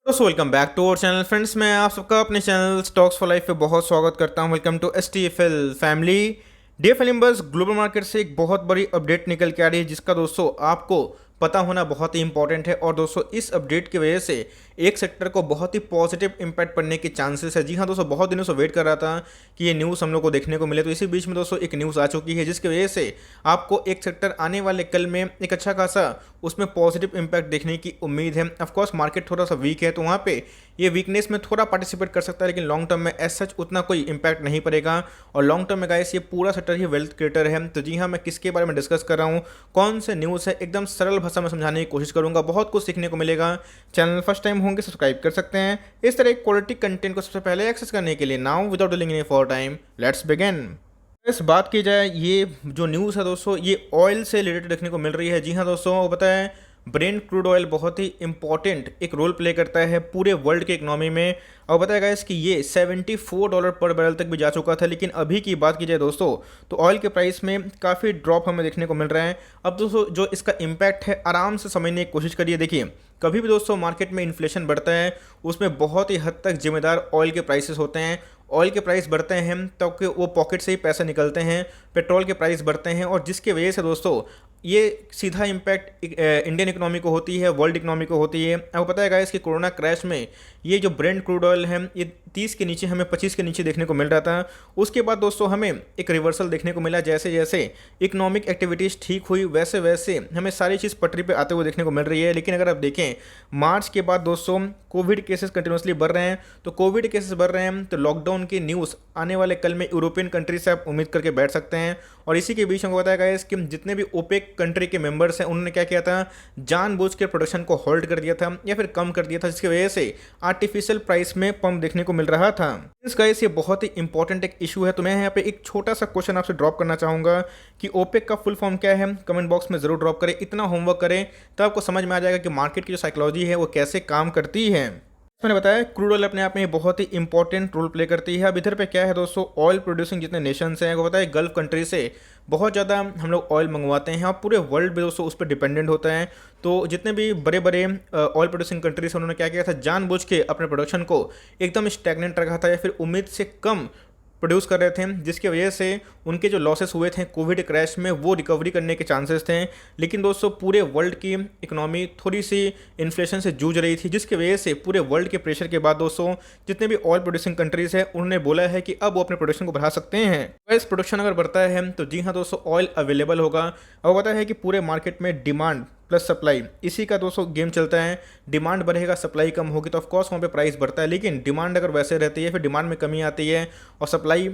दोस्तों welcome back to our channel friends. मैं आप सबका अपने चैनल स्टॉक्स फॉर लाइफ पे बहुत स्वागत करता हूं। Welcome to STFL family. DFL members, global market से एक बहुत बड़ी अपडेट निकल के आ रही है जिसका दोस्तों आपको पता होना बहुत ही इंपॉर्टेंट है। और दोस्तों इस अपडेट की वजह से एक सेक्टर को बहुत ही पॉजिटिव इंपैक्ट पड़ने के चांसेस है। जी हाँ दोस्तों, बहुत दिनों से वेट कर रहा था कि ये न्यूज़ हम लोग को देखने को मिले, तो इसी बीच में दोस्तों एक न्यूज़ आ चुकी है जिसकी वजह से आपको एक सेक्टर आने वाले कल में एक अच्छा खासा उसमें पॉजिटिव इंपैक्ट देखने की उम्मीद है। ऑफकोर्स मार्केट थोड़ा सा वीक है तो वहाँ पे ये वीकनेस में थोड़ा पार्टिसिपेट कर सकता है, लेकिन लॉन्ग टर्म में एज सच उतना कोई इंपैक्ट नहीं पड़ेगा। और लॉन्ग टर्म में गाइस ये पूरा सेक्टर ही वेल्थ क्रिएटर है। तो जी हाँ, मैं किसके बारे में डिस्कस कर रहा हूँ, कौन से न्यूज़ है, एकदम सरल भाषा में समझाने की कोशिश करूंगा। बहुत कुछ सीखने को मिलेगा। चैनल फर्स्ट टाइम होंगे सब्सक्राइब कर सकते हैं इस तरह क्वालिटी कंटेंट को सबसे पहले एक्सेस करने के लिए। Now without delaying any for time let's begin. इस बात की जाए, ये जो न्यूज़ है दोस्तों ये ऑयल से रिलेटेड देखने को मिल रही है। जी हाँ दोस्तों, वो पता है ब्रेंट क्रूड ऑयल बहुत ही इंपॉर्टेंट एक रोल प्ले करता है पूरे वर्ल्ड के इकोनॉमी में। और बताया गया कि ये $74 पर बैरल तक भी जा चुका था, लेकिन अभी की बात की जाए दोस्तों तो ऑयल के प्राइस में काफ़ी ड्रॉप हमें देखने को मिल रहा है। अब दोस्तों जो इसका इम्पैक्ट है आराम से समझने की कोशिश करिए। देखिए, कभी भी दोस्तों मार्केट में इन्फ्लेशन बढ़ता है उसमें बहुत ही हद तक जिम्मेदार ऑयल के प्राइसेस होते हैं। ऑयल के प्राइस बढ़ते हैं तो कि वो पॉकेट से ही पैसे निकलते हैं, पेट्रोल के प्राइस बढ़ते हैं, और जिसके वजह से दोस्तों ये सीधा इम्पैक्ट इंडियन इकोनॉमी को होती है, वर्ल्ड इकोनॉमी को होती है। आपको पता है गाइस कि कोरोना क्रैश में ये जो ब्रेंट क्रूड ऑयल है ये 30 के नीचे, हमें 25 के नीचे देखने को मिल रहा था। उसके बाद दोस्तों हमें एक रिवर्सल देखने को मिला। जैसे जैसे इकोनॉमिक एक्टिविटीज़ ठीक हुई वैसे वैसे हमें सारी चीज़ पटरी पे आते हुए देखने को मिल रही है। लेकिन अगर आप देखें मार्च के बाद दोस्तों कोविड केसेस कंटिन्यूसली बढ़ रहे हैं, तो कोविड केसेस बढ़ रहे हैं तो लॉकडाउन की न्यूज़ आने वाले कल में यूरोपियन कंट्री से आप उम्मीद करके बैठ सकते हैं। और इसी के बीच हमको बताया गया कि जितने भी ओपेक कंट्री के मेंबर्स हैं उन्होंने क्या किया था, जानबूझ के प्रोडक्शन को होल्ड कर दिया था या फिर कम कर दिया था, जिसकी वजह से आर्टिफिशियल प्राइस में पंप देखने को मिल रहा था। इस गाइस ये बहुत ही इंपॉर्टेंट एक इशू है। तो मैं यहाँ पे एक छोटा सा क्वेश्चन आपसे ड्रॉप करना चाहूँगा कि ओपेक का फुल फॉर्म क्या है। कमेंट बॉक्स में ज़रूर ड्रॉप करें, इतना होमवर्क करें तो आपको समझ में आ जाएगा कि मार्केट की जो साइकोलॉजी है वो कैसे काम करती है। मैंने बताया क्रूड ऑयल अपने आप में बहुत ही इंपॉर्टेंट रोल प्ले करती है। अब इधर पे क्या है दोस्तों, ऑयल प्रोड्यूसिंग जितने नेशंस हैं, वो पता है गल्फ कंट्री से बहुत ज़्यादा हम लोग ऑयल मंगवाते हैं और पूरे वर्ल्ड में दोस्तों उस पर डिपेंडेंट होता है। तो जितने भी बड़े बड़े ऑयल प्रोड्यूसिंग कंट्रीज हैं उन्होंने क्या किया था, जानबूझ के अपने प्रोडक्शन को एकदम स्टैग्नेंट रखा था या फिर उम्मीद से कम प्रोड्यूस कर रहे थे, जिसकी वजह से उनके जो लॉसेस हुए थे कोविड क्रैश में वो रिकवरी करने के चांसेस थे। लेकिन दोस्तों पूरे वर्ल्ड की इकोनॉमी थोड़ी सी इन्फ्लेशन से जूझ रही थी, जिसकी वजह से पूरे वर्ल्ड के प्रेशर के बाद दोस्तों जितने भी ऑयल प्रोड्यूसिंग कंट्रीज हैं उन्होंने बोला है कि अब वो अपने प्रोडक्शन को बढ़ा सकते हैं। इस प्रोडक्शन अगर बढ़ता है तो जी हाँ दोस्तों ऑयल अवेलेबल होगा। और पता है कि पूरे मार्केट में डिमांड प्लस सप्लाई, इसी का दोस्तों गेम चलता है। डिमांड बढ़ेगा, सप्लाई कम होगी तो ऑफकोर्स वहाँ पे प्राइस बढ़ता है। लेकिन डिमांड अगर वैसे रहती है, फिर डिमांड में कमी आती है और सप्लाई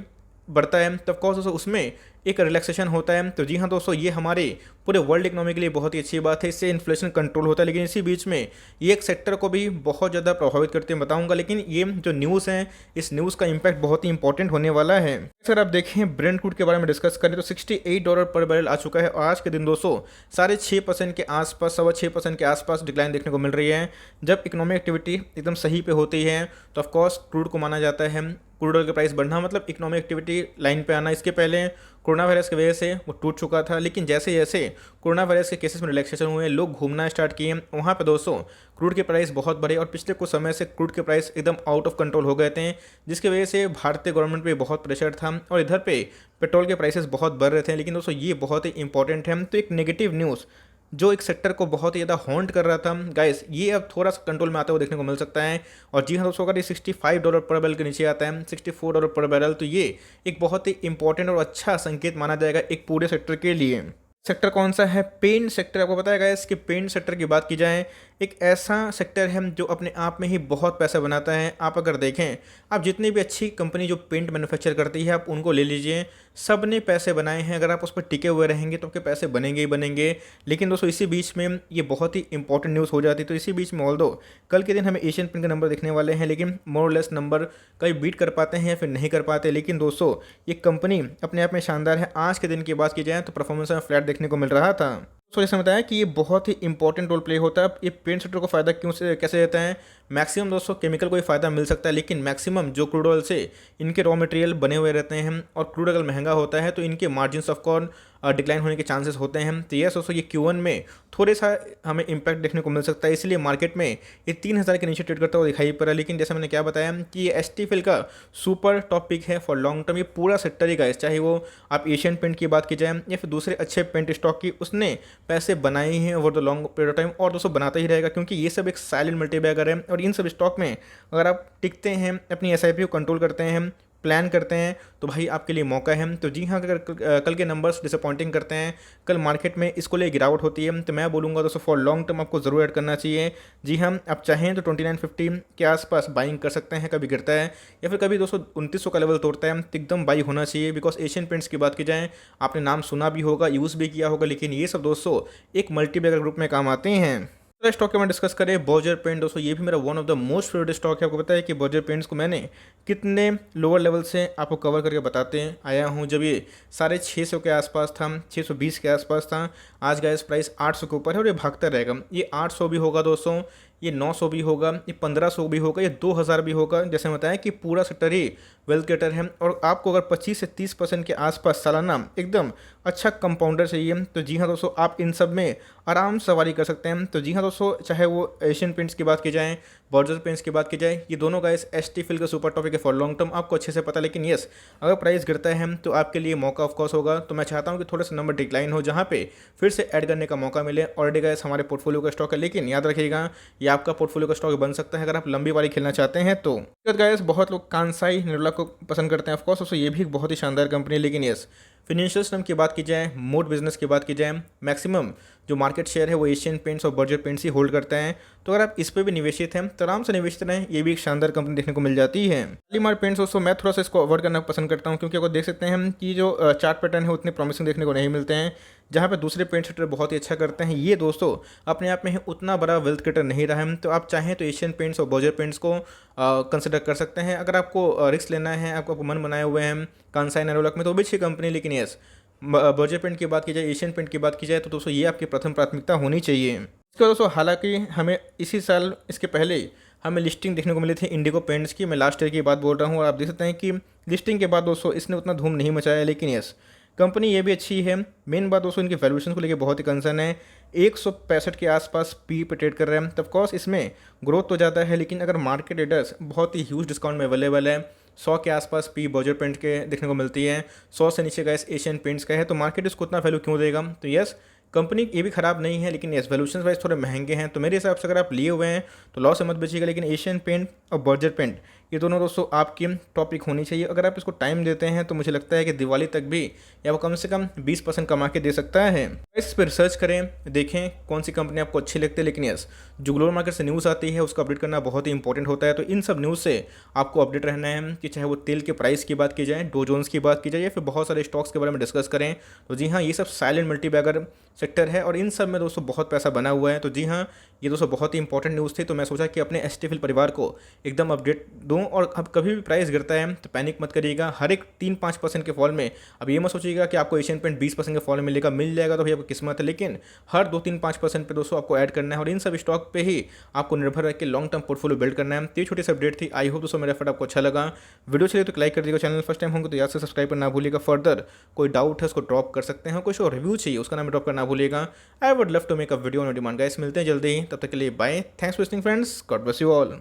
बढ़ता है तो ऑफकोर्स दोस्तों उसमें एक रिलैक्सेशन होता है। तो जी हाँ दोस्तों, ये हमारे पूरे वर्ल्ड इकोनॉमी के लिए बहुत ही अच्छी बात है, इससे इन्फ्लेशन कंट्रोल होता है। लेकिन इसी बीच में ये एक सेक्टर को भी बहुत ज़्यादा प्रभावित करते हैं बताऊंगा। लेकिन ये जो न्यूज़ है इस न्यूज़ का इम्पैक्ट बहुत ही इंपॉर्टेंट होने वाला है। अगर आप देखें ब्रेंट क्रूड के बारे में डिस्कस करें तो $68 पर बैरल आ चुका है। और आज के दिन दोस्तों 6.5% के आसपास, 6.25% के आसपास डिक्लाइन देखने को मिल रही है। जब इकोनॉमिक एक्टिविटी एकदम सही पे होती है तो ऑफकोर्स क्रूड को माना जाता है क्रूड ऑयल का प्राइस बढ़ना मतलब इकोनॉमिक एक्टिविटी लाइन पे आना। इसके पहले कोरोना वायरस की वजह से वो टूट चुका था, लेकिन जैसे जैसे कोरोना वायरस के केसेस में रिलैक्सेशन हुए, लोग घूमना स्टार्ट किए, वहाँ पे दोस्तों क्रूड के प्राइस बहुत बढ़े और पिछले कुछ समय से क्रूड के प्राइस एकदम आउट ऑफ कंट्रोल हो गए थे, जिसकी वजह से भारतीय गवर्नमेंट पे बहुत प्रेशर था और इधर पे पेट्रोल के प्राइसेस बहुत बढ़ रहे थे। लेकिन दोस्तों ये बहुत ही इंपॉर्टेंट है। तो एक नेगेटिव न्यूज़ जो एक सेक्टर को बहुत ही ज़्यादा हॉन्ट कर रहा था गाइस, ये अब थोड़ा सा कंट्रोल में आता हुआ देखने को मिल सकता है। और जी हाँ दोस्तों, अगर ये $65 पर बैरल के नीचे आता है, $64 पर बैरल, तो ये एक बहुत ही इंपॉर्टेंट और अच्छा संकेत माना जाएगा एक पूरे सेक्टर के लिए। सेक्टर कौन सा है? Paint sector. आपको बताया गया इसके पेंट सेक्टर की बात की जाए, एक ऐसा सेक्टर है जो अपने आप में ही बहुत पैसा बनाता है। आप अगर देखें, आप जितनी भी अच्छी कंपनी जो पेंट मैन्युफैक्चर करती है आप उनको ले लीजिए, सब ने पैसे बनाए हैं। अगर आप उस पर टिके हुए रहेंगे तो आपके पैसे बनेंगे ही बनेंगे। लेकिन दोस्तों इसी बीच में ये बहुत ही इंपॉर्टेंट न्यूज़ हो जाती है। तो इसी बीच में ऑल्दो कल के दिन हमें एशियन पेंट के नंबर दिखने वाले हैं, लेकिन मोर लेस नंबर कभी बीट कर पाते हैं या फिर नहीं कर पाते। लेकिन दोस्तों ये कंपनी अपने आप में शानदार है। आज के दिन की बात की जाए तो परफॉर्मेंस में फ्लैट देखने को मिल रहा था। तो जैसे बताया कि ये बहुत ही इंपॉर्टेंट रोल प्ले होता है। अब ये पेंट सेक्टर को फ़ायदा क्यों से कैसे देता है, मैक्सिमम दोस्तों केमिकल को ही फ़ायदा मिल सकता है, लेकिन मैक्सिमम जो क्रूड ऑयल से इनके रॉ मटेरियल बने हुए रहते हैं और क्रूड अगर महंगा होता है तो इनके मार्जिन ऑफ कॉर्न डिक्लाइन होने के चांसेस होते हैं। तो यस दोस्तों, ये Q1 में थोड़े सा हमें इम्पैक्ट देखने को मिल सकता है, इसलिए मार्केट में ये 3000 के नीचे ट्रेड करता हुआ दिखाई पड़ा। लेकिन जैसे मैंने क्या बताया कि ये STFL का सुपर टॉपिक है फॉर लॉन्ग टर्म। ये पूरा सेक्टर ही गाइस, चाहे वो आप एशियन पेंट की बात की जाए या फिर दूसरे अच्छे पेंट स्टॉक की, उसने पैसे बनाए हैं over the long period of time और दोस्तों बनाता ही रहेगा, क्योंकि ये सब एक साइलेंट मल्टीबैगर है। और इन सब स्टॉक में अगर आप टिकते हैं, अपनी SIP को कंट्रोल करते हैं, प्लान करते हैं, तो भाई आपके लिए मौका है। तो जी हाँ, अगर कल के नंबर्स डिसअपॉइंटिंग करते हैं, कल मार्केट में इसको लिए गिरावट होती है, तो मैं बोलूँगा दोस्तों फॉर लॉन्ग टर्म आपको ज़रूर ऐड करना चाहिए। जी हाँ, आप चाहें तो 2950 के आसपास बाइंग कर सकते हैं, कभी गिरता है या फिर कभी दोस्तों 2900 का लेवल तोड़ता है, तो एकदम बाई होना चाहिए। बिकॉज एशियन पेंट्स की बात की जाए, आपने नाम सुना भी होगा, यूज़ भी किया होगा, लेकिन ये सब दोस्तों एक मल्टीबैगर ग्रुप में काम आते हैं। स्टॉक के मैं डिस्कस करें बर्जर पेंट, दोस्तों ये भी मेरा one of the most favourite stock है। आपको पता है कि बर्जर पेंट्स को मैंने कितने लोअर लेवल से आपको कवर करके बताते आया हूँ, जब ये 650 के आसपास था, 620 के आसपास था। आज का इस प्राइस 800 के ऊपर है और ये भागता रहेगा। ये 800 भी होगा दोस्तों, ये 900 भी होगा, ये 1500 भी होगा, ये 2000 भी होगा। जैसे बताया कि पूरा सेक्टर ही वेल्थ क्रिएटर है और आपको अगर 25 से 30% के आसपास सालाना एकदम अच्छा कंपाउंडर चाहिए, तो जी हाँ दोस्तों, आप इन सब में आराम से सवारी कर सकते हैं। तो जी हाँ दोस्तों, चाहे वो एशियन पेंट्स की बात की जाए, बर्जर पेंट्स की बात की जाए, ये दोनों गाइस STFL का सुपर टॉपिक है फॉर लॉन्ग टर्म, आपको अच्छे से पता। लेकिन यस, अगर प्राइस गिरता है तो आपके लिए मौका ऑफ कोर्स होगा। तो मैं चाहता हूँ कि थोड़े से नंबर डिक्लाइन हो, जहाँ पे फिर से ऐड करने का मौका मिले। ऑलरेडी गाइस हमारे पोर्टफोलियो का स्टॉक है, लेकिन याद रखिएगा ये आपका पोर्टफोलियो का स्टॉक बन सकता है अगर आप लंबी वाली खेलना चाहते हैं। तो गाइस बहुत लोग कांसाई निर्ला को पसंद करते हैं, ऑफ कोर्स दोस्तों ये भी एक बहुत ही शानदार कंपनी है। लेकिन यस, फिनेंशियल स्टर्म की बात की जाए, मोड बिजनेस की बात की जाए, मैक्सिमम जो मार्केट शेयर है वो एशियन पेंट्स और बर्जर पेंट्स ही होल्ड करता है। तो अगर आप इस पर भी निवेशित हैं तो आराम से निवेशित रहें, ये भी एक शानदार कंपनी देखने को मिल जाती है। शालीमार पेंट्स दोस्तों मैं थोड़ा सा इसको अवॉइड करना पसंद करता हूँ, क्योंकि आपको देख सकते हैं हम कि जो चार्ट पैटर्न है उतने प्रॉमिसिंग देखने को नहीं मिलते हैं, जहाँ पे दूसरे पेंट सेक्टर बहुत ही अच्छा करते हैं। ये दोस्तों अपने आप में उतना बड़ा वेल्थ क्रिएटर नहीं रहा है। तो आप चाहें तो एशियन पेंट्स और बर्जर पेंट्स को कंसिडर कर सकते हैं। अगर आपको रिस्क लेना है, आपको मन बनाए हुए हैं कांसाई नेरोलैक में, तो भी अच्छी कंपनी। लेकिन यस, बर्जर पेंट की बात की जाए, एशियन पेंट की बात की जाए, तो दोस्तों ये आपकी प्रथम प्राथमिकता होनी चाहिए। इसके दोस्तों हालांकि हमें इसी साल, इसके पहले हमें लिस्टिंग देखने को मिली थी इंडिगो पेंट्स की। मैं लास्ट ईयर की बात बोल रहा हूँ और आप देख सकते हैं कि लिस्टिंग के बाद दोस्तों इसने उतना धूम नहीं मचाया। लेकिन यस, कंपनी ये भी अच्छी है। मेन बात दोस्तों इनके वैल्यूएशन को लेकर बहुत ही कंसर्न है। 165 के आसपास पी पे ट्रेड कर रहे हैं। तब कोर्स इसमें ग्रोथ तो ज़्यादा है, लेकिन अगर मार्केट लीडर्स बहुत ही ह्यूज डिस्काउंट में अवेलेबल है, 100 के आसपास पी बर्जर पेंट के देखने को मिलती है, 100 से नीचे का एशियन पेंट्स का है, तो मार्केट इसको उतना वैल्यू क्यों देगा। तो यस, कंपनी ये भी ख़राब नहीं है, लेकिन यस वैल्यूशन वाइज थोड़े महंगे हैं। तो मेरे हिसाब से अगर आप लिए हुए हैं तो लॉस से मत बचिएगा। लेकिन एशियन पेंट और बर्जर पेंट ये दोनों दोस्तों आपकी टॉपिक होनी चाहिए। अगर आप इसको टाइम देते हैं तो मुझे लगता है कि दिवाली तक भी या वो कम से कम 20% कमा के दे सकता है। इस पर रिसर्च करें, देखें कौन सी कंपनी आपको अच्छी लगती है। लेकिन यस, जो ग्लोबल मार्केट से न्यूज़ आती है उसको अपडेट करना बहुत ही इंपॉर्टेंट होता है। तो इन सब न्यूज़ से आपको अपडेट रहना है, कि चाहे वो तेल के प्राइस की बात की जाए, डो जोन्स की बात की जाए, या फिर बहुत सारे स्टॉक्स के बारे में डिस्कस करें। तो जी हाँ, ये सब साइलेंट मल्टीबैगर सेक्टर है और इन सब में दोस्तों बहुत पैसा बना हुआ है। तो जी हाँ, ये दोस्तों बहुत ही इंपॉर्टेंट न्यूज़ थी। तो मैं सोचा कि अपने STFL परिवार को एकदम अपडेट दूं। और अब कभी भी प्राइस गिरता है तो पैनिक मत करिएगा। हर एक 3-5% के फॉल में अब ये मत सोचिएगा कि आपको एशियन पेंट 20% के फॉल में मिलेगा, मिल जाएगा तो भैया आपको किस्मत है। लेकिन हर 2-3-5% पे दोस्तों आपको ऐड करना है और इन सब स्टॉक पे ही आपको निर्भर रह के लॉन्ग टर्म पोर्टफोलियो बिल्ड करना है। तो ये छोटी सी अपडेट थी। आई होप दोस्तों मेरा एफर्ट आपको अच्छा लगा। वीडियो चलिए तो लाइक कर दीजिएगा, चैनल फर्स्ट टाइम होंगे तो याद से सब्सक्राइब करना भूलिएगा। फर्दर कोई डाउट है उसको ड्रॉप कर सकते हैं, कोई शो रिव्यू चाहिए उसका नाम ड्रॉप करना भूलिएगा। I would love to make a video on demand guys. मिलते हैं जल्दी ही, तब तक के लिए bye. Thanks for listening friends, God bless you all.